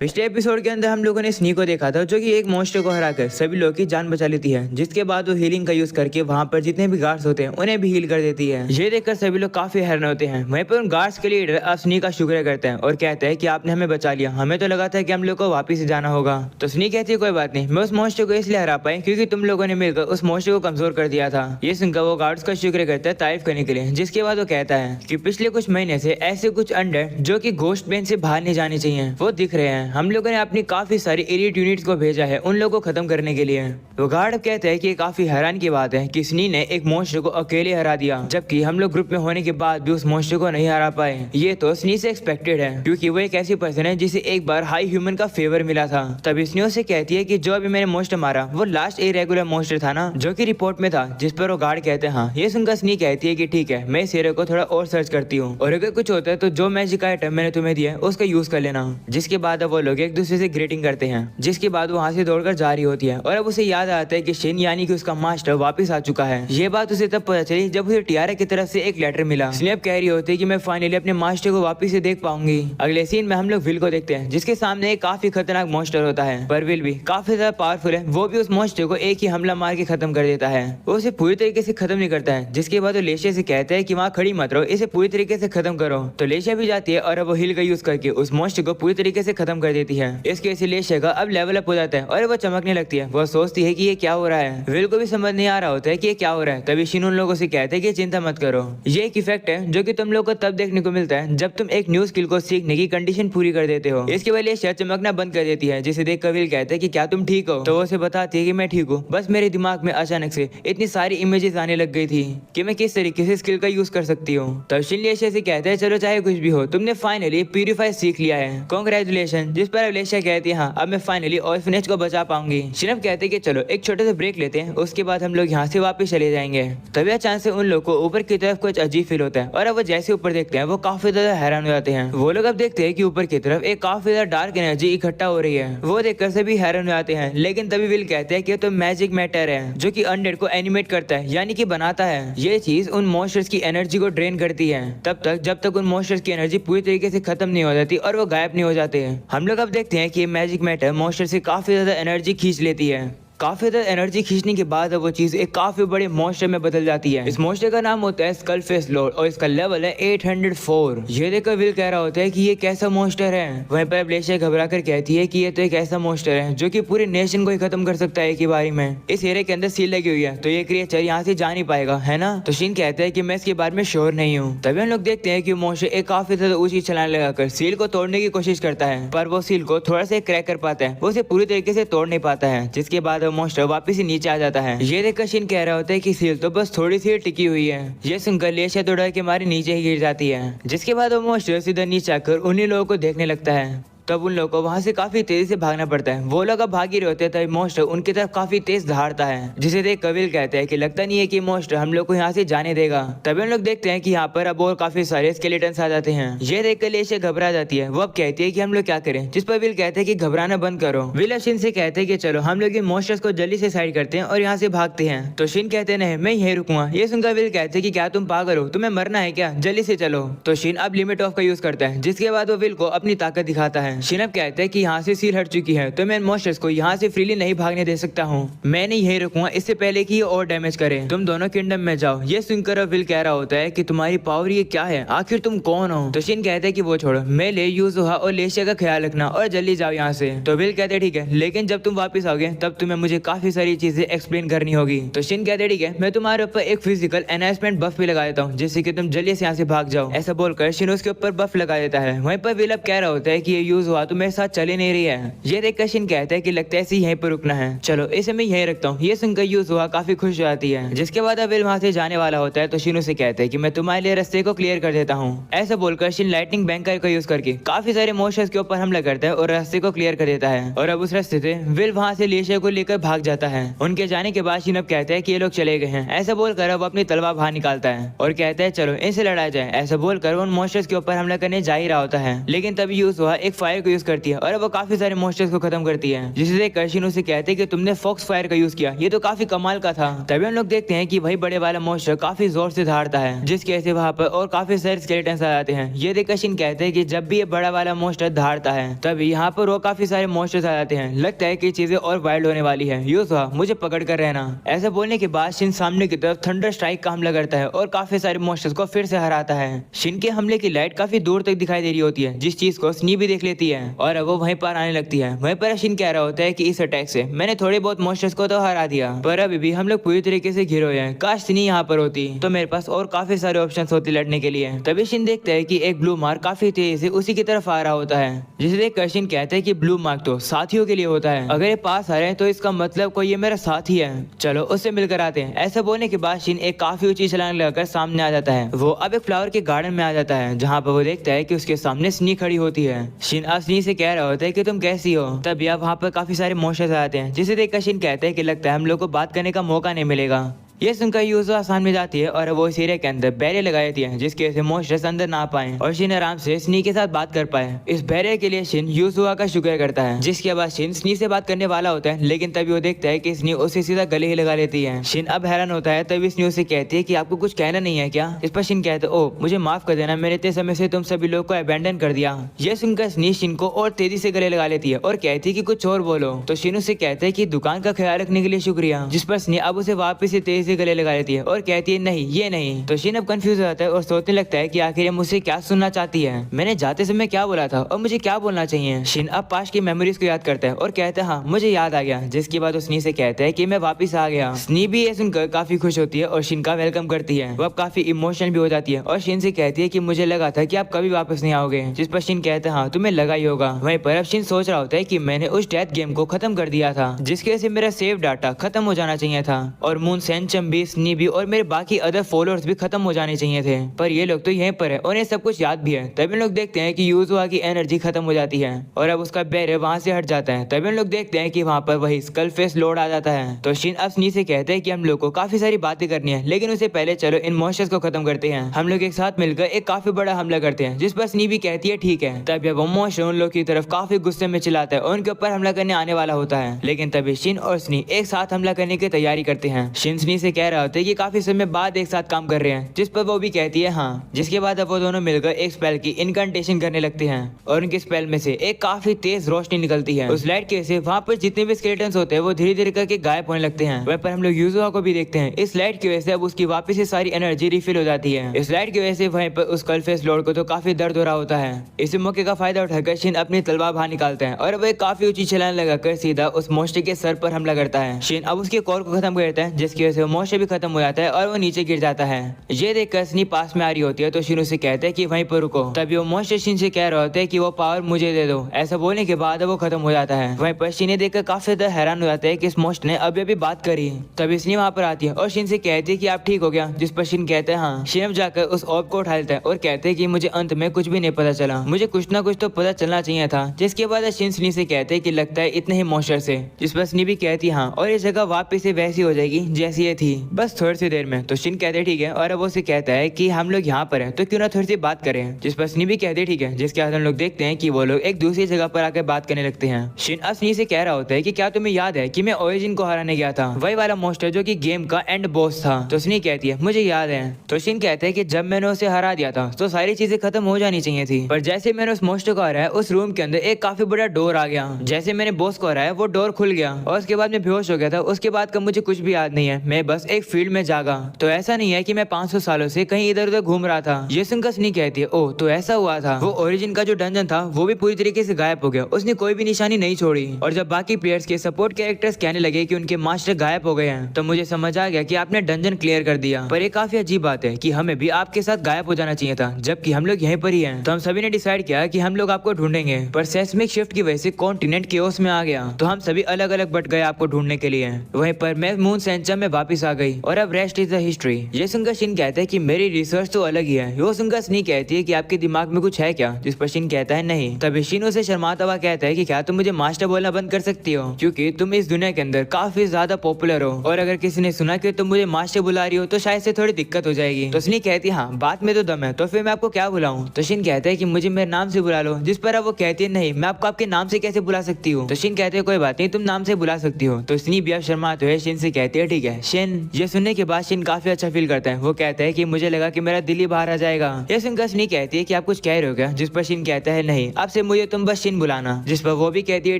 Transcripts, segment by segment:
पिछले एपिसोड के अंदर हम लोगों ने स्नी को देखा था जो कि एक मॉन्स्टर को हराकर सभी लोगों की जान बचा लेती है, जिसके बाद वो हीलिंग का यूज करके वहां पर जितने भी गार्ड्स होते हैं उन्हें भी हील कर देती है। ये देखकर सभी लोग काफी हैरान होते हैं। वहीं पर उन गार्ड्स के लीडर अब स्नी का शुक्र करते हैं और कहते हैं कि आपने हमें बचा लिया, हमें तो लगा था कि हम लोग को वापिस जाना होगा। तो स्नी कहती है कोई बात नहीं, मैं उस मॉन्स्टर को इसलिए हरा पाई क्योंकि तुम लोगों ने मिलकर उस मॉन्स्टर को कमजोर कर दिया था। ये सुनकर वो गार्ड्स का शुक्र करता है तारीफ करने के लिए, जिसके बाद वो कहता है कि पिछले कुछ महीने से ऐसे कुछ अंडर जो कि घोस्ट पेन से बाहर नहीं जाने चाहिए वो दिख रहे हैं। हम लोगों ने अपनी काफी सारी एलिट यूनिट्स को भेजा है उन लोगों को खत्म करने के लिए। वो गार्ड अब कहते हैं कि काफी हैरान की बात है कि स्नी ने एक मॉन्स्टर को अकेले हरा दिया, जबकि हम लोग ग्रुप में होने के बाद भी उस मॉन्स्टर को नहीं हरा पाए। ये तो स्नी से एक्सपेक्टेड है क्योंकि वो एक ऐसी पर्सन है जिसे एक बार हाई ह्यूमन का फेवर मिला था। तब स्नी उससे कहती है कि जो अभी मैंने मॉन्स्टर मारा वो लास्ट इरेगुलर मॉन्स्टर था ना, जो कि रिपोर्ट में था, जिस पर वो गार्ड कहते हैं हाँ। ये सुनकर स्नी कहती है कि ठीक है, मैं इस एरिया को थोड़ा और सर्च करती हूँ और अगर कुछ होता है तो जो मैजिक आइटम मैंने तुम्हें दिया है उसका यूज कर लेना। जिसके बाद अब वो लोग एक दूसरे से ग्रीटिंग करते हैं, जिसके बाद वो वहाँ से दौड़कर जा रही होती है और अब उसे याद आता है कि शिन यानी कि उसका मास्टर वापस आ चुका है। ये बात उसे तब पता चली जब उसे टियारा की तरफ से एक लेटर मिला। स्नेप कह रही होती है कि मैं फाइनली अपने मास्टर को वापस से देख पाऊंगी। अगले सीन में हम लोग विल को देखते हैं, जिसके सामने एक काफी खतरनाक मॉन्स्टर होता है, पर विल भी काफी ज्यादा पावरफुल है। वो भी उस मॉन्स्टर को एक ही हमला मार के खत्म कर देता है। वो उसे पूरी तरीके से खत्म नहीं करता है। जिसके बाद वो लेशिया से कहता है कि वहाँ खड़ी मत रहो, इसे पूरी तरीके से खत्म करो। तो लेशिया भी जाती है और अब वो हिल का यूज करके उस मॉन्स्टर को पूरी तरीके से खत्म कर देती है। इसके से लेशिया का अब लेवल अप हो जाता है और वो चमकने लगती है। वो सोचती है कि ये क्या हो रहा है। विल को भी समझ नहीं आ रहा होता है कि ये क्या हो रहा है। तभी शिन उन लोगों से कहते हैं कि चिंता मत करो, ये एक इफेक्ट है जो कि तुम लोग को तब देखने को मिलता है जब तुम एक न्यू स्किल को सीखने की कंडीशन पूरी कर देते हो। इसके बाद लेशिया चमकना बंद कर देती है, जिसे देख कर विल कहते हैं कि क्या तुम ठीक हो। तो वो उसे बताती है कि मैं ठीक हूँ, बस मेरे दिमाग में अचानक से इतनी सारी इमेजेस आने लग गई थी कि मैं किस तरीके से स्किल का यूज कर सकती हूँ। तब शिन लेशिया से कहते हैं चलो चाहे कुछ भी हो, तुमने फाइनली प्यूरिफाई सीख लिया है, कांग्रेचुलेशन। जिस पर लेशिया कहती है हाँ, अब मैं फाइनली ऑर्फनेज को बचा पाऊंगी। शिनब कहते हैं कि चलो एक छोटे से ब्रेक लेते हैं, उसके बाद हम लोग यहाँ से वापस चले जाएंगे। तभी अचानक से उन लोग को ऊपर की तरफ कुछ अजीब फील होता है और अब वो जैसे ऊपर देखते हैं वो काफी ज्यादा हैरान हो जाते हैं। वो लोग अब देखते हैं कि ऊपर की तरफ एक काफी ज्यादा डार्क एनर्जी इकट्ठा हो रही है। वो देखकर सभी हैरान हो जाते हैं, लेकिन तभी विल कहते हैं कि तो मैजिक मैटर है जो कि अनडेड को एनिमेट करता है, यानी कि बनाता है। ये चीज उन मॉन्स्टर्स की एनर्जी को ड्रेन करती है तब तक जब तक उन मॉन्स्टर्स की एनर्जी पूरी तरीके से खत्म नहीं हो जाती और वो गायब नहीं हो जाते हैं। हम लोग अब देखते हैं कि मैजिक मैटर मॉन्स्टर से काफी ज्यादा एनर्जी खींच लेती है। काफी ज्यादा एनर्जी खींचने के बाद अब वो चीज एक काफी बड़े मॉन्स्टर में बदल जाती है। इस मॉन्स्टर का नाम होता है स्कल फेस लॉर्ड और इसका लेवल है 804। ये देखकर विल कह रहा होता है कि ये कैसा मॉन्स्टर है। वहीं पर लेशिया घबरा कर कहती है कि ये तो एक ऐसा मॉन्स्टर है जो कि पूरे नेशन को ही खत्म कर सकता है एक ही बारी में। इस एरिया के अंदर सील लगी हुई है तो ये क्रिएचर यहाँ से जा नहीं पाएगा, है ना। तो शिन कहता है कि मैं इसके बारे में श्योर नहीं हूँ। तभी हम लोग देखते हैं कि मॉन्स्टर एक काफी ज्यादा ऊंची छलांग लगाकर सील को तोड़ने की कोशिश करता है, पर वो सील को थोड़ा सा क्रैक कर पाता है, वो उसे पूरी तरीके से तोड़ नहीं पाता है। जिसके बाद मॉन्स्टर वापिस नीचे आ जाता है। ये देखकर शिन कह रहा होता है कि सील तो बस थोड़ी सी टिकी हुई है। ये सुनकर लेशिया तो डर के मारे नीचे ही गिर जाती है। जिसके बाद वो मॉन्स्टर सीधा नीचे आकर उन्हीं लोगों को देखने लगता है। तब उन लोगों को वहां से काफी तेजी से भागना पड़ता है। वो लोग अब भाग ही रहे होते हैं तभी मॉन्स्टर उनकी तरफ काफी तेज दहाड़ता है, जिसे देख कविल कहते हैं कि लगता नहीं है कि मॉन्स्टर हम लोग को यहाँ से जाने देगा। तभी हम लोग देखते हैं कि यहाँ पर अब और काफी सारे स्केलेटन्स आ जाते हैं। ये देखकर लेशिया घबरा जाती है। वो अब कहती है कि हम लोग क्या करें, जिस पर विल कहते हैं कि घबराना बंद करो। विल अब शिन से कहते हैं कि चलो हम लोग इन मॉन्स्टर्स को जल्दी से साइड करते हैं और यहाँ से भागते हैं। तो शिन कहते हैं नहीं, मैं यहीं रुकूंगा। ये सुनकर विल कहते हैं कि क्या तुम पागल हो, तुम्हें मरना है क्या, जल्दी से चलो। तो शिन अब लिमिट ऑफ का यूज करता है, जिसके बाद वो विल को अपनी ताकत दिखाता है। शिन अब कहते हैं कि यहाँ से सील हट चुकी है तो मैं मॉन्स्टर्स को यहाँ से फ्रीली नहीं भागने दे सकता हूँ। मैं नहीं यहीं रुकूंगा इससे पहले कि ये और डैमेज करे। तुम दोनों किंगडम में जाओ। ये सुनकर विल कह रहा होता है कि तुम्हारी पावर ये क्या है, आखिर तुम कौन हो। तो शिन कहते हैं कि वो छोड़ो, मैं ले यूजुहा और लेशिया का ख्याल रखना और जल्दी जाओ यहाँ से। तो विल कहते हैं ठीक है, लेकिन जब तुम वापस आओगे तब तुम्हें मुझे काफी सारी चीजें एक्सप्लेन करनी होगी। तो शिन कहते हैं ठीक है, मैं तुम्हारे ऊपर एक फिजिकल एनहांसमेंट बफ भी लगा देता हूँ जिससे कि तुम जल्दी से यहाँ से भाग जाओ। ऐसा बोलकर शिन उसके ऊपर बफ लगा देता है। वहीं पर विल अब कह रहा होता है कि ये यूजुहा तो मेरे साथ चले नहीं रही है। ये देखकर शिन कहता है कि लगता है इसे यहीं पर रुकना है, चलो इसे मैं यहीं रखता हूँ। ये सुनकर यूजुहा काफी खुश हो जाती है। जिसके बाद अब विल वहाँ से जाने वाला होता है तो शिन उसे कहता है कि मैं तुम्हारे लिए रास्ते को क्लियर कर देता हूँ। ऐसा बोलकर शिन लाइटनिंग बैंकर का यूज करके काफी सारे मॉन्स्टर्स के ऊपर हमला करता है और रास्ते को क्लियर कर देता है। और अब उस रास्ते से विल वहाँ से लेशिया को लेकर भाग जाता है। उनके जाने के बाद शिन अब कहता है कि ये लोग चले गए हैं। ऐसा बोलकर अब अपनी तलवार बाहर निकालता है और कहता है चलो इनसे लड़ा जाए। ऐसा बोलकर उन मॉन्स्टर्स के ऊपर हमला करने जा ही रहा होता है, लेकिन तभी यूजुहा एक फायर को यूज करती है और वो काफी सारे मॉन्स्टर्स को खत्म करती है, जिसे देखकर शिन उसे कहते हैं कि तुमने फॉक्स फायर का यूज किया, ये तो काफी कमाल का था। तभी हम लोग देखते हैं कि वही बड़े वाला मॉन्स्टर काफी जोर से धारता है, जिसकी वजह से वहाँ पर और काफी सारे स्केलेटन्स आ जाते हैं। ये देखकर शिन कहते हैं कि जब भी ये बड़ा वाला मॉन्स्टर धारता है तभी यहाँ पर वो काफी सारे मॉन्स्टर्स आ जाते हैं, लगता है कि चीजें और वाइल्ड होने वाली है, यूजुआ मुझे पकड़ कर रहना। ऐसा बोलने के बाद शिन सामने की तरफ थंडर स्ट्राइक का हमला करता है और काफी सारे मॉन्स्टर्स को फिर से हराता है। शिन के हमले की लाइट काफी दूर तक दिखाई दे रही होती है, जिस चीज को स्नी भी देख लेती है और वो वहीं पर आने लगती है। वहीं पर शिन कह रहा होता है कि इस अटैक से मैंने थोड़े बहुत मॉन्स्टर्स को तो हरा दिया, पर अभी भी हम लोग पूरी तरीके से घिरे हुए हैं। काश स्नी यहाँ पर होती तो मेरे पास और काफी सारे ऑप्शंस होते लड़ने के लिए। तभी शिन देखता है कि एक ब्लू मार्क काफी तेजी से उसी की तरफ आ रहा होता है, जिसे देखकर शिन कहता है कि ब्लू मार्क तो साथियों के लिए होता है, अगर ये पास आ रहे हैं तो इसका मतलब कोई ये मेरा साथी है, चलो उससे मिलकर आते हैं। ऐसा बोलने के बाद शिन एक काफी ऊंची छलांग लगाकर सामने आ जाता है। वो अब एक फ्लावर के गार्डन में आ जाता है, जहाँ पर वो देखता है कि उसके सामने स्नी खड़ी होती है। शिन अब स्नी से कह रहा होता है कि तुम कैसी हो। तभी अब वहाँ पर काफी सारे मॉन्स्टर्स आ जाते हैं, जिसे देखकर शिन कहता है कि लगता है हम लोग को बात करने का मौका नहीं मिलेगा। ये सुनकर यूजुआ सामने जाती है और वो इस एरिया के अंदर बैरियर लगा देती है, जिसकी वजह से मॉन्स्टर्स अंदर ना पाए और शिन आराम से स्नी के साथ बात कर पाए। इस बैरियर के लिए शिन यूजुआ का शुक्र करता है, जिसके बाद शिन स्नी से बात करने वाला होता है, लेकिन तभी वो देखता है कि स्नी उसे सीधा गले ही लगा लेती है। शिन अब हैरान होता है, तभी स्नी उसे कहती है कि आपको कुछ कहना नहीं है क्या। इस पर शिन कहते है ओ मुझे माफ कर देना, मैंने इतने समय से तुम सभी लोग को अबैंडन कर दिया। ये सुनकर स्नी शिन को और तेजी से गले लगा लेती है और कहती है कि कुछ और बोलो। तो शिन उसे कहते है कि दुकान का ख्याल रखने के लिए शुक्रिया, जिस पर स्नी अब उसे वापस से तेजी से गले लगा लेती है और कहती है नहीं ये नहीं। तो शिन अब कंफ्यूज हो जाता है और सोचने लगता है कि आखिर ये मुझसे क्या सुनना चाहती है, मैंने जाते समय क्या बोला था और मुझे क्या बोलना चाहिए। शिन अब पास्ट की मेमोरीज को याद करता है और कहता है हाँ मुझे याद आ गया, जिसके बाद स्नी से कहता है कि मैं वापस आ गया। स्नी भी ये सुनकर काफी खुश होती है और शिन का वेलकम करती है। वो अब काफी इमोशनल भी हो जाती है और शिन से कहती है कि मुझे लगा था कि आप कभी वापस नहीं आओगे, जिस पर शिन कहता है हाँ तुम्हें लगा ही होगा। वहीं पर अब शिन सोच रहा होता है कि मैंने उस डेथ गेम को खत्म कर दिया था, जिसकी वजह से मेरा सेव डाटा खत्म हो जाना चाहिए था और मून सेंचम भी, स्नी भी और मेरे बाकी अदर फॉलोअर्स भी खत्म हो जाने चाहिए थे, पर ये लोग तो यहीं पर है और ये सब कुछ याद भी है। तभी लोग देखते हैं कि यूजुआ की एनर्जी खत्म हो जाती है और अब उसका बैरियर वहां से हट जाता है। तभी लोग देखते हैं कि वहां पर वही स्कल फेस लॉर्ड आ जाता है। तो शिन अब स्नी से कहते हैं कि हम लोग को काफी सारी बातें करनी है, लेकिन उससे पहले चलो इन मॉन्स्टर्स को खत्म करते हैं। हम लोग एक साथ मिलकर एक काफी बड़ा हमला करते हैं, जिस पर स्नी भी कहती है ठीक है। तभी वो मॉन्स्टर उन लोग की तरफ काफी गुस्से में चिल्लाता है और उनके ऊपर हमला करने आने वाला होता है, लेकिन तभी शिन और स्नी एक साथ हमला करने की तैयारी करते हैं। शिन स्नी से कह रहा होता है कि काफी समय बाद एक साथ काम कर रहे हैं, जिस पर वो भी कहती है हाँ, जिसके बाद अब वो दोनों मिलकर एक स्पेल की इनकंटेशन करने लगते हैं और उनके स्पेल में से एक काफी तेज रोशनी निकलती है। उस लाइट की वजह से वहाँ पर जितने भी स्केलेटन्स होते हैं वो धीरे धीरे करके गायब होने लगते हैं। वहीं पर हम लोग यूजुआ को भी देखते हैं, इस लाइट की वजह से अब उसकी वापस से सारी एनर्जी रिफिल हो जाती है। इस लाइट की वजह से वहीं पर उस कलफेस लॉर्ड को तो काफी दर्द हो रहा होता है। इस मौके का फायदा उठाकर शिन अपनी तलवार बाहर निकालता है और वह काफी ऊंची छलांग लगाकर सीधा उस मॉन्स्टर के सर पर हमला करता है। शिन अब उसके कोर को खत्म कर देता है, जिसकी वजह से मॉन्स्टर भी खत्म हो जाता है और वो नीचे गिर जाता है। ये देखकर स्नी पास में आ रही होती है तो शिन उसे कहता है कि वहीं पर रुको। तभी वो मॉन्स्टर शिन से कह रहा होता है कि वो पावर मुझे दे दो। ऐसा बोलने के बाद वो खत्म हो जाता है। वहीं पर शिन देखकर काफी ज्यादा हैरान हो जाता है कि इस मॉन्स्टर ने अभी अभी बात करी। तभी स्नी वहाँ पर आती है और शिन से कहती है कि आप ठीक हो गया, जिस पर शिन कहता है हाँ। शिन जाकर उस ऑर्ब को उठा लेता है और कहते हैं कि मुझे अंत में कुछ भी नहीं पता चला, मुझे कुछ ना कुछ तो पता चलना चाहिए था। जिसके बाद शिन स्नी से कहते हैं कि लगता है इतने ही मॉन्स्टर से, जिस पर स्नी भी कहती है हाँ, और ये जगह वापस से वैसी हो जाएगी जैसी ये थी, बस थोड़ी सी देर में। तो शिन कहते हैं ठीक है और अब वो से कहता है कि हम लोग यहाँ पर हैं तो क्यों ना थोड़ी सी बात करें, जिस पर स्नी भी कहते हैं ठीक है। जिसके बाद हम लोग देखते हैं कि वो लोग एक दूसरी जगह पर आकर बात करने लगते हैं। शिन अब स्नी से कह रहा होता है कि क्या तुम्हें याद है कि मैं ओरिजिन को हराने गया था, वही वाला मॉन्स्टर जो कि गेम का एंड बॉस था। तो स्नी कहती है मुझे याद है। तो शिन कहते हैं कि जब मैंने उसे हरा दिया था तो सारी चीजें खत्म हो जानी चाहिए थी, पर जैसे मैंने उस मॉन्स्टर को हराया उस रूम के अंदर एक काफी बड़ा डोर आ गया। जैसे मैंने बॉस को हराया वो डोर खुल गया और उसके बाद मैं बेहोश हो गया था। उसके बाद का मुझे कुछ भी याद नहीं है, मैं बस एक फील्ड में जागा। तो ऐसा नहीं है कि मैं 500 सालों से कहीं इधर उधर घूम रहा था। ये सुनकर स्नी कहती है ओह तो ऐसा हुआ था। वो ओरिजिन का जो डंजन था वो भी पूरी तरीके से गायब हो गया, उसने कोई भी निशानी नहीं छोड़ी। और जब बाकी प्लेयर्स के सपोर्ट कैरेक्टर्स कहने लगे कि उनके मास्टर गायब हो गए हैं तो मुझे समझ आ गया कि आपने डंजन क्लियर कर दिया। पर ये काफी अजीब बात है कि हमें भी आपके साथ गायब हो जाना चाहिए था, जबकि हम लोग यहीं पर ही हैं। तो हम सभी ने डिसाइड किया कि हम लोग आपको ढूंढेंगे, पर सेस्मिक शिफ्ट की वजह से कॉन्टिनेंट केओस में आ गया तो हम सभी अलग अलग बट गए आपको ढूंढने के लिए। वहीं पर मैं मून सेंचम में वापस वापस आ गई और अब रेस्ट इज द हिस्ट्री। ये सुनकर शिन कहता है कि मेरी रिसर्च तो अलग ही है। वो सुनकर स्नी कहती है कि आपके दिमाग में कुछ है क्या, जिस पर शिन कहता है नहीं। तभी शिन उसे शर्माता हुआ कहता है कि क्या तुम मुझे मास्टर बोलना बंद कर सकती हो, क्योंकि तुम इस दुनिया के अंदर काफी ज्यादा पॉपुलर हो और अगर किसी ने सुना कि तुम मुझे मास्टर बुला रही हो तो शायद से थोड़ी दिक्कत हो जाएगी। तो स्नी कहती है हाँ बात में तो दम है, तो फिर मैं आपको क्या बुलाऊं। तो शिन कहता है कि मुझे मेरे नाम से बुला लो, जिस पर अब वो कहती है नहीं मैं आपको आपके नाम से कैसे बुला सकती हूँ। तो शिन कहते हैं कोई बात नहीं तुम नाम से बुला सकती हो। तो स्नी भी अब शर्माते हुए शिन से कहती है ठीक है। शिन ये सुनने के बाद शिन काफी अच्छा फील करता है। वो कहता है कि मुझे लगा कि मेरा दिल ही बाहर आ जाएगा। ये सुनकर स्नी कहती है कि आप कुछ कह रहे हो क्या, जिस पर शिन कहता है नहीं अब से मुझे तुम बस शिन बुलाना, जिस पर वो भी कहती है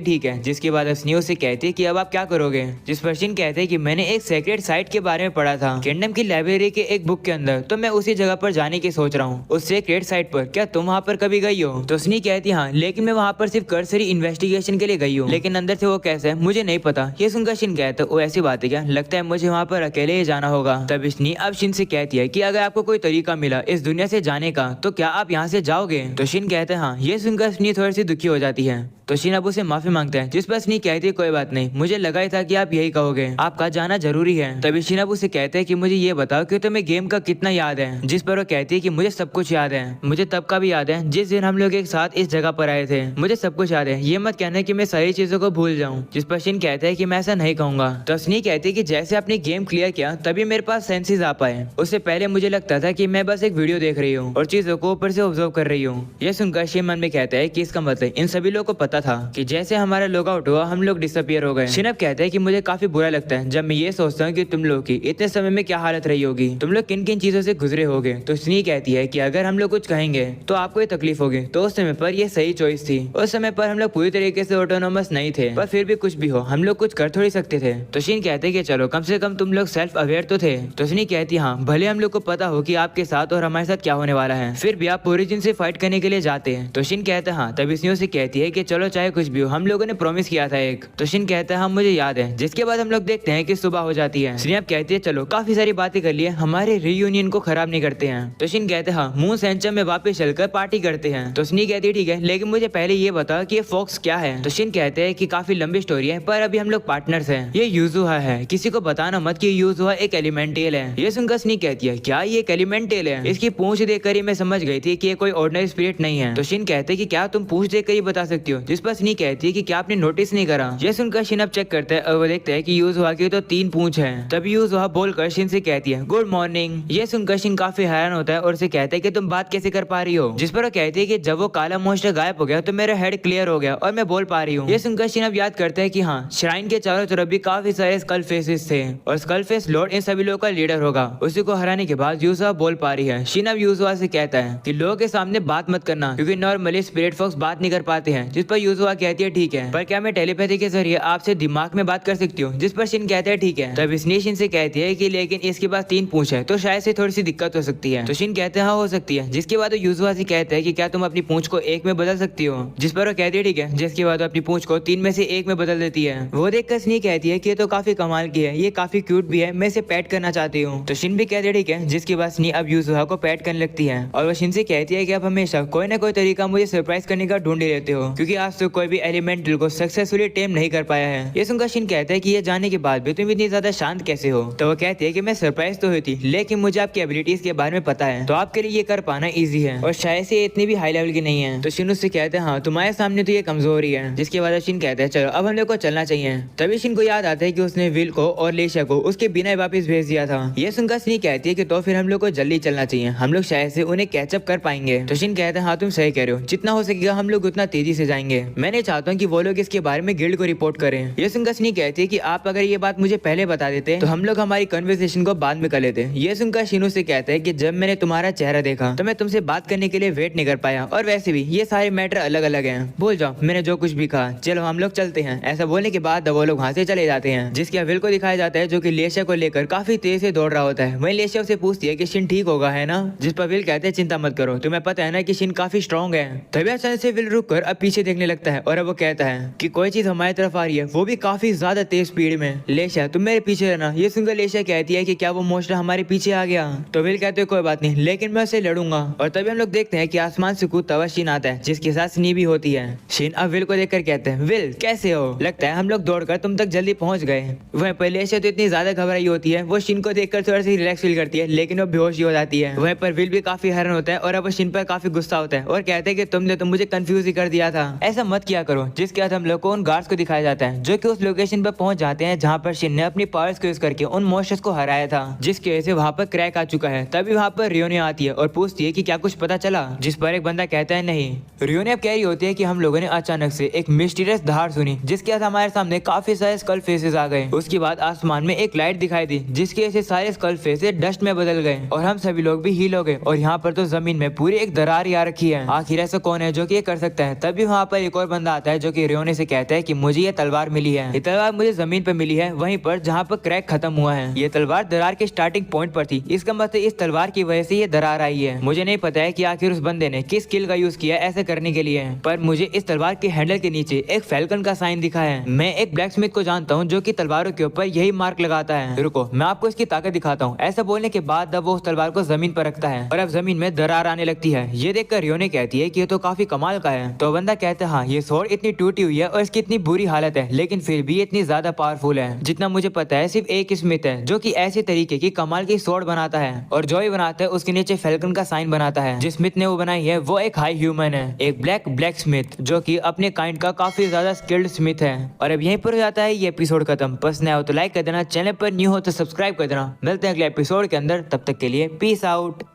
ठीक है। जिसके बाद स्नी उससे कहती है कि अब आप क्या करोगे, जिस पर शिन कहते हैं कि मैंने एक सेक्रेट साइट के बारे में पढ़ा था किंगडम की लाइब्रेरी के एक बुक के अंदर, तो मैं उसी जगह पर जाने की सोच रहा हूँ उस सेक्रेट साइट पर। क्या तुम वहाँ पर कभी गई हो। तो स्नी कहती हाँ लेकिन मैं वहाँ पर सिर्फ कर्सरी इन्वेस्टिगेशन के लिए गई हूँ, लेकिन अंदर से वो कैसे है मुझे नहीं पता। ये सुनकर शिन कहता है वो ऐसी बात है क्या, लगता है मुझे वहाँ पर अकेले ही जाना होगा। तब स्नी अब शिन से कहती है कि अगर आपको कोई तरीका मिला इस दुनिया से जाने का तो क्या आप यहाँ से जाओगे। तो शिन कहते हैं हाँ। ये सुनकर स्नी थोड़ी सी दुखी हो जाती है। तो शिन अब उसे माफी मांगता है, जिस पर स्नी कहती है कोई बात नहीं मुझे लगा ही था कि आप यही कहोगे, आपका जाना जरूरी है। तभी शिन अब उसे कहते हैं कि मुझे ये बताओ कि तुम्हें गेम का कितना याद है, जिस पर वो कहती है कि मुझे सब कुछ याद है। मुझे तब का भी याद है जिस दिन हम लोग एक साथ इस जगह पर आए थे, मुझे सब कुछ याद है। ये मत कहना कि मैं सारी चीजों को भूल जाऊँ। जिस पर शिन कहता है कि मैं ऐसा नहीं कहूंगा। तो स्नी कहती है कि जैसे आपने गेम क्लियर किया तभी मेरे पास सेंसेस आ पाए, उससे पहले मुझे लगता था कि मैं बस एक वीडियो देख रही हूँ और चीजों को ऊपर से ऑब्जर्व कर रही हूँ। ये सुनकर शिन मन में कहता है कि इसका मतलब इन सभी लोगों को पता था कि जैसे हमारा लॉग आउट हुआ हम लोग डिसअपियर हो गए। शिन अब कहता है कि मुझे काफी बुरा लगता है जब मैं ये सोचता हूँ कि तुम लोग की इतने समय में क्या हालत रही होगी, तुम लोग किन किन चीजों से गुजरे होगे। तो स्नी कहती है कि अगर हम लोग कुछ कहेंगे तो आपको ये तकलीफ होगी। तो उस समय पर ये सही चॉइस थी, उस समय पर हम लोग पूरी तरीके से ऑटोनोमस नहीं थे, पर फिर भी कुछ भी हो हम लोग कुछ कर थोड़ी सकते थे। तो शिन कहते हैं कि चलो कम से कम तुम लोग सेल्फ अवेयर तो थे। तो स्नी कहती है हाँ भले हम लोग को पता हो कि आपके साथ और हमारे साथ क्या होने वाला है, फिर भी आप ओरिजिन से फाइट करने के लिए जाते हैं। तो शिन कहता है हाँ। तभी स्नी से कहती है कि चलो चाहे कुछ भी हो हम लोगों ने प्रॉमिस किया था एक। तो शिन कहता है हाँ मुझे याद है। जिसके बाद हम लोग देखते हैं कि सुबह हो जाती है। स्नी अब कहती है चलो काफी सारी बातें कर लिए, हमारे रीयूनियन को खराब नहीं करते हैं। तो शिन कहते हैं हाँ मून सेंचर में वापस चलकर पार्टी करते हैं। तो स्नी कहती है ठीक है लेकिन मुझे पहले ये बताओ कि ये फॉक्स क्या है। तो शिन कहते हैं कि काफी लंबी स्टोरी है पर अभी हम लोग पार्टनर्स हैं। ये यूजुहा है, किसी को बताना मत कि यूजुहा एक एलिमेंटल है। ये सुनकर स्नी कहती है क्या ये एक एलिमेंटल है, इसकी पूंछ देखकर ही मैं समझ गई थी कि ये कोई ऑर्डिनरी स्पिरिट नहीं है। तो शिन कहते हैं कि क्या तुम पूंछ देखकर ही बता सकती हो, जिस पर स्नी कहती है कि क्या आपने नोटिस नहीं करा। ये सुनकर शिन अब चेक करता है और वो देखता है कि यूजुहा की तो 3 पूंछ है। तभी यूजुहा बोलकर शिन से कहती है गुड मॉर्निंग। ये सुनकर शिन काफी हैरान होता है और उसे कहता है कि तुम बात कैसे कर पा रही हो, जिस पर वो कहती है कि जब वो काला मोस्टर गायब हो गया तो मेरा हेड क्लियर हो गया और मैं बोल पा रही हूँ। ये सुनकर शिन अब याद करता है कि हाँ श्राइन के चारों तरफ भी काफी सारे स्कल फेसेस थे और स्कल फेस लॉर्ड इन सभी लोगों का लीडर होगा। उसी को हराने के बाद यूजुहा बोल पा रही है। शिन अब यूजुहा से कहता है कि लोगों के सामने बात मत करना क्योंकि नॉर्मली स्पिरिट फॉक्स बात नहीं कर पाते हैं। जिस पर यूजुहा कहती है ठीक है पर क्या मैं टेलीपैथी के जरिए आपसे दिमाग में बात कर सकती हूँ। जिस पर शिन कहता है ठीक है। तब स्नी शिन से कहती है कि लेकिन इसके पास 3 पूंछ है तो शायद से थोड़ी सी दिक्कत हो सकती है। तो शिन कहते हैं हाँ हो सकती है। जिसके बाद यूजुहा से कहता है कि क्या तुम अपनी पूंछ को 1 में बदल सकती हो, जिस पर वो कहती है ठीक है। जिसके बाद अपनी पूंछ को 3 में से 1 में बदल देती है। वो देखकर स्नी कहती है कि ये तो काफी कमाल की है, ये काफी क्यूट भी है, मैं इसे पैट करना चाहती हूँ। तो शिन भी कहते हैं ठीक है। जिसके बाद स्नी अब यूजुहा को पैट करने लगती है और वो शिन से कहती है कि आप हमेशा कोई ना कोई तरीका मुझे सरप्राइज करने का ढूंढ ही रहते हो क्योंकि आज तक कोई भी एलिमेंटल को सक्सेसफुली टेम नहीं कर पाया है। ये सुनकर शिन कहता है कि ये जाने के बाद भी तुम इतनी ज्यादा शांत कैसे हो। तो वो कहती है कि मैं सरप्राइज तो हुई थी लेकिन मुझे आपकी एबिलिटीज के बारे में पता है तो आपके लिए ये कर पाना इजी है और शायद से इतनी भी हाई लेवल की नहीं है। तो शिन उससे कहते हैं हाँ तुम्हारे सामने तो ये कमजोरी है। जिसके बाद शिन कहता है चलो अब हम लोग को चलना चाहिए। तभी शिन को याद आता है कि उसने विल को और लेशा को उसके बिना वापस भेज दिया था। ये सुनकर स्नी कहती है कि तो फिर हम लोग को जल्दी चलना चाहिए, हम लोग शायद से उन्हें कैचअप कर पाएंगे। तो शिन कहते हैं हाँ तुम सही कह रहे हो, जितना हो सकेगा हम लोग उतना तेजी से जाएंगे। मैं नहीं चाहता हूँ कि वो लोग इसके बारे में गिल्ड को रिपोर्ट करें। ये सुनकर स्नी कहती है कि आप अगर ये बात मुझे पहले बता देते तो हम लोग हमारी कन्वर्सेशन को बाद में कर लेते। ये सुनकर शिनू से कहता है कि जब मैंने तुम्हारा चेहरा देखा तो मैं तुमसे बात करने के लिए वेट नहीं कर पाया और वैसे भी ये सारे मैटर अलग अलग हैं। भूल जाओ मैंने जो कुछ भी कहा, चलो हम लोग चलते हैं। ऐसा बोलने के बाद वो लोग वहाँ से चले जाते हैं। जिसके विल को दिखाया जाता है जो कि लेशा को लेकर काफी तेज से दौड़ रहा होता है। वहीं लेशा से पूछती है कि शिन ठीक होगा है ना, जिस पर विल कहते हैं चिंता मत करो, तुम्हें पता है ना कि शिन काफी स्ट्रॉन्ग है। तभी अचानक से विल रुक कर अब पीछे देखने लगता है और अब वो कहता है कि कोई चीज हमारी तरफ आ रही है, वो भी काफी ज्यादा तेज स्पीड में। लेशा तुम मेरे पीछे रहना। ये सुनकर लेशा कहती है कि क्या वो मॉन्स्टर हमारे पीछे आ गया? तो विल कहते हैं कोई बात नहीं, लेकिन मैं उसे लड़ूंगा। और तभी हम लोग देखते हैं कि आसमान से कूदता हुआ शीन आता है, जिसके साथ स्नी भी होती है। शीन अब विल को देखकर कहते हैं विल कैसे हो? लगता है हम लोग दौड़कर तुम तक जल्दी पहुंच गए। वहीं पर लेशा तो इतनी ज्यादा घबराई होती है, वो शीन को देखकर थोड़ा सी रिलैक्स फील करती है, लेकिन वो बेहोश ही हो जाती है। वहीं पर विल भी काफी हैरान होता है और अब वो शीन पर काफी गुस्सा होता है और कहते हैं कि तुमने तो मुझे कंफ्यूज ही कर दिया था, ऐसा मत किया करो। जिसके बाद हम लोग को उन गार्ड्स को दिखाया जाता है जो कि उस लोकेशन पर पहुंच जाते हैं जहां पर शीन ने अपनी पावर्स को यूज करके उन मॉन्स्टर्स को हराया था, जिसकी वजह से वहां पर क्रैक आ चुका है। तभी वहां पर रियोने आती है और पूछती है कि क्या कुछ पता चला? जिस पर एक बंदा कहता है नहीं। रियोने अब कह रही होती है कि हम लोगों ने अचानक से एक मिस्टीरियस धार सुनी, जिसके बाद हमारे सामने काफी सारे स्कल फेसेस आ गए। उसके बाद आसमान में एक लाइट दिखाई दी, जिसकी वजह से सारे स्कल फेसेस डस्ट में बदल गए और हम सभी लोग भी हील हो गए। और यहाँ पर तो जमीन में पूरी एक दरार आ रखी है। आखिर ऐसा कौन है जो कि ये कर सकता है? तभी वहाँ पर एक और बंदा आता है जो कि रियोने से कहता है कि मुझे ये तलवार मिली है। ये तलवार मुझे जमीन पर मिली है, वहीं पर जहाँ पर क्रैक खत्म हुआ है। ये तलवार दरार के स्टार्टिंग पॉइंट पर थी। इसका मतलब इस तलवार की वजह से ये दरार आई है। मुझे नहीं पता है कि आखिर उस बंदे ने किस स्किल का यूज किया ऐसा करने के लिए, पर मुझे इस तलवार के हैंडल के नीचे एक फैल्कन का साइन दिखा है। मैं एक ब्लैक स्मिथ को जानता हूँ जो कि तलवारों के ऊपर यही मार्क लगाता है। रुको मैं आपको इसकी ताकत दिखाता हूँ। ऐसा बोलने के बाद अब वो उस तलवार को जमीन पर रखता है और अब जमीन में दरार आने लगती है। ये देखकर रियोने कहती है कि ये तो काफी कमाल का है। तो बंदा कहता है हाँ ये स्वॉर्ड इतनी टूटी हुई है और इसकी इतनी बुरी हालत है, लेकिन फिर भी इतनी ज्यादा पावरफुल है। जितना मुझे पता है सिर्फ एक स्मिथ है जो कि ऐसे तरीके की कमाल की स्वॉर्ड बनाता है, और जो ही बनाता है उसके नीचे फैल्कन का साइन बनाता है। जिस स्मिथ ने वो बनाई है वो एक हाई ह्यूमन है, एक ब्लैक स्मिथ जो कि अपने काइंड का काफी ज्यादा स्किल्ड स्मिथ है। और अब यहीं पर हो जाता है ये एपिसोड खत्म। पसंद आया हो तो लाइक कर देना, चैनल पर न्यू हो तो सब्सक्राइब कर देना। मिलते हैं अगले एपिसोड के अंदर, तब तक के लिए पीस आउट।